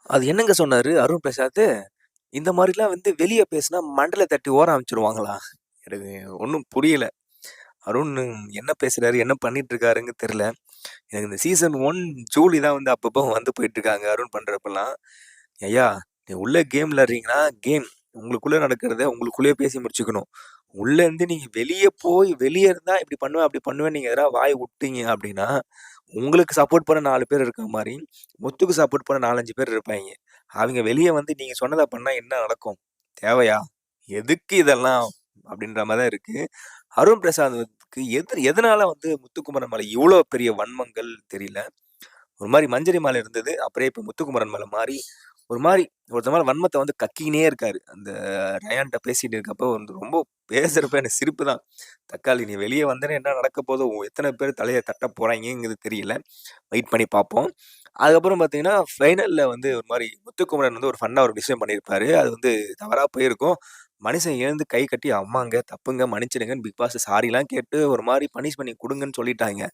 அது என்னங்க சொன்னாரு அருண் பிரசாத்? இந்த மாரிலாம் வந்து வெளிய பேசினா மண்டையில தட்டி ஓரம் அனுப்பிச்சுருவாங்களாம். எனக்கு ஒண்ணும் புரியல. அருண் என்ன பேசுறாரு? என்ன பண்ணிட்டு இருக்காருன்னு தெரியல. எனக்கு இந்த சீசன் 1 ஜூலி தான் வந்து அப்பப்போ வந்து போயிட்டுருக்காங்க, அருண் பண்றப்பலாம். ஐயா! நீ உள்ள கேம் விளையாடுறீங்கன்னா, கேம். உங்களுக்குள்ள நடக்கிறத உங்களுக்குள்ளேயே பேசி முடிச்சுக்கணும். உள்ள இருந்து நீங்க வெளிய போய் வெளிய இருந்தா இப்படி பண்ணுவேன், அப்படி பண்ணுவேன்னு நீங்க எதனா வாய் விட்டீங்க அப்படின்னா, உங்களுக்கு சப்போர்ட் பண்ண 4 பேர் இருக்க மாரி, முத்துக்கு சப்போர்ட் பண்ண 4, 5 பேர் இருப்பாய்ங்க. அவிங்க வெளிய வந்து நீங்க சொன்னத பண்ணா என்ன நடக்கும்? தேவையா? எதுக்கு இதெல்லாம்? அப்படின்ற மாரி தான் இருக்கு. அருண் பிரசாத்துக்கு எதனால வந்து முத்துக்குமரன் மேல இவ்ளோ பெரிய வன்மங்கள் தெரியல. ஒரு மாரி மஞ்சரி மேல இருந்தது. அப்படியே இப்ப முத்துக்குமரன் மேல மாறி, ஒரு மாரி ஒருத்தன் மேல வன்மத்த வந்து கக்கிக்கினே இருக்காரு. அந்த ரயான்ட்ட பேசிட்டு இருக்கப்போ வந்து ரொம்ப பேசுறப்ப எனக்கு சிரிப்பு தான். "தக்காளி நீ வெளிய வந்தேன்னா என்ன நடக்க போதோ? எத்தன பேர் தலைய தட்ட போறாய்ங்கங்கிறது தெரியல. வெயிட் பண்ணி பார்ப்போம்." அதுக்கப்புறம் பார்த்தீங்கன்னா, ஃபைனல்ல வந்து ஒரு மாரி முத்துக்குமரன் வந்து ஒரு ஃபன்னா ஒரு விஷயம் பண்ணியிருப்பாரு. அது வந்து தவறா போயிருக்கும். மனுஷன் எழுந்து கை கட்டி, "அம்மாங்க, தப்புங்க, மன்னிச்சிடுங்கன்னு" பிக் பாஸ் சாரிலாம் கேட்டு ஒரு மாரி பனிஷ் பண்ணி குடுங்கன்னு சொல்லிட்டாய்ங்க.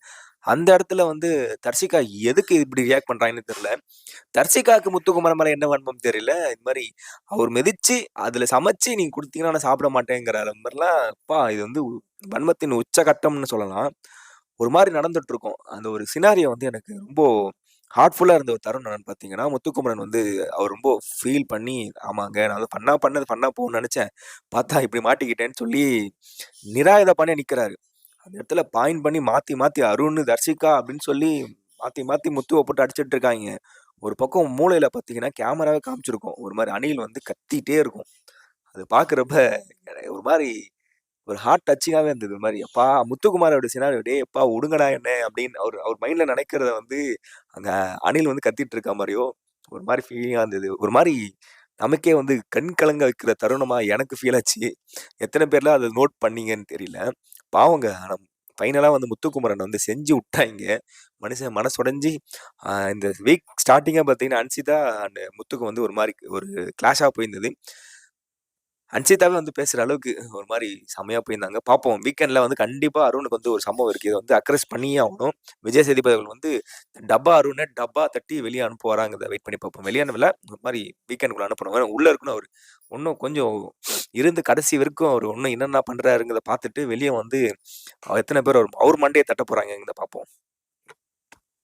அந்த இடத்துல வந்து தர்ஷிகா எதுக்கு இப்படி ரியாக்ட் பண்றாங்கன்னு தெரியல. தர்ஷிகாவுக்கு முத்துக்குமரன் மேல என்ன வன்மம் தெரியல. இது மாரி அவர் மிதிச்சு, அதுல சமைச்சு நீங்க குடுத்தீங்கன்னா நான் சாப்பிட மாட்டேங்கிற மாரிலாம், அப்பா இது வந்து வன்மத்தின் உச்சகட்டம்னு சொல்லலாம். ஒரு மாரி நடந்துட்டு இருக்கும். அந்த ஒரு சினாரியோ வந்து எனக்கு ரொம்ப ஹார்ட்ஃபுல்லா இருந்த ஒரு தருணம் என்னன்னு பார்த்தீங்கன்னா, முத்துக்குமரன் வந்து அவர் ரொம்ப ஃபீல் பண்ணி, "ஆமாங்க நான் வந்து ஃபன்னா பண்ணது ஃபன்னா போகும்னு நெனச்சேன். பார்த்தா இப்படி மாட்டிக்கிட்டேன்னு" சொல்லி நிராயுதபாணியா நிக்கிறாரு. அந்த இடத்துல பாயிண்ட் பண்ணி மாத்தி, மாத்தி அருண், தர்ஷிகா அப்படின்னு சொல்லி மாத்தி, மாத்தி முத்துவ போட்டு அடிச்சிட்டு இருக்காய்ங்க. ஒரு பக்கம் மூலையில பார்த்தீங்கன்னா, கேமராவே காமிச்சிருக்கும். ஒரு மாரி அணில் வந்து கத்திட்டே இருக்கும். அது பார்க்குறப்ப ஒரு மாரி ஒரு ஹார்ட் டச்சிங்காவே இருந்தது. ஒரு மாரி "எப்பா முத்துக்குமாரோட சினாரியோ டேய் எப்பா உடுங்கடா என்ன" அப்படின்னு அவர் அவர் மைண்ட்ல நெனைக்கிறத வந்து அங்க அணில் வந்து கத்திட்டு இருக்க மாரியோ, ஒரு மாரி ஃபீலிங்கா இருந்தது. ஒரு மாரி நமக்கே வந்து கண் கலங்க வைக்கிற தருணமா எனக்கு ஃபீல் ஆச்சு. எத்தன பேர்லாம் அத நோட் பண்ணீங்கன்னு தெரியல. பாவங்க. ஆனா ஃபைனலா வந்து முத்துக்குமரன் வந்து செஞ்சு உட்டாய்ங்க. மனுஷன் மனசொடைஞ்சு இந்த வீக் ஸ்டார்ட்டிங்கா பார்த்தீங்கன்னா, அன்சிதா அண்ட் முத்துக்கு வந்து ஒரு மாரி ஒரு கிளாஷா போயிருந்தது. அன்சிதாவே வந்து பேசுற அளவுக்கு ஒரு மாரி செம்மையா போயிருந்தாங்க. பார்ப்போம். வீக்கெண்ட்ல வந்து கண்டிப்பா அருணுக்கு வந்து ஒரு சம்பவம் இருக்கு. இத வந்து அக்ரெஸ் பண்ணியே ஆவணும். விஜய் சேதுபதி அவர்கள் வந்து டப்பா அருண டப்பா தட்டி வெளிய அனுப்புவாராங்கிறத வெயிட் பண்ணி பார்ப்போம். வெளிய அனுப்பல. ஒரு மாரி வீக்கெண்டுக்குள்ள அனுப்பணும். ஏன்னா உள்ள இருக்கணும் அவரு. இன்னும் கொஞ்சம் இருந்து கடைசி வரைக்கும் அவரு இன்னும் என்னென்ன பண்றாருங்கிறத பார்த்துட்டு வெளிய வந்து எத்தன பேர் அவர் அவர் மண்டைய தட்ட போறாங்கங்கிறத பார்ப்போம்.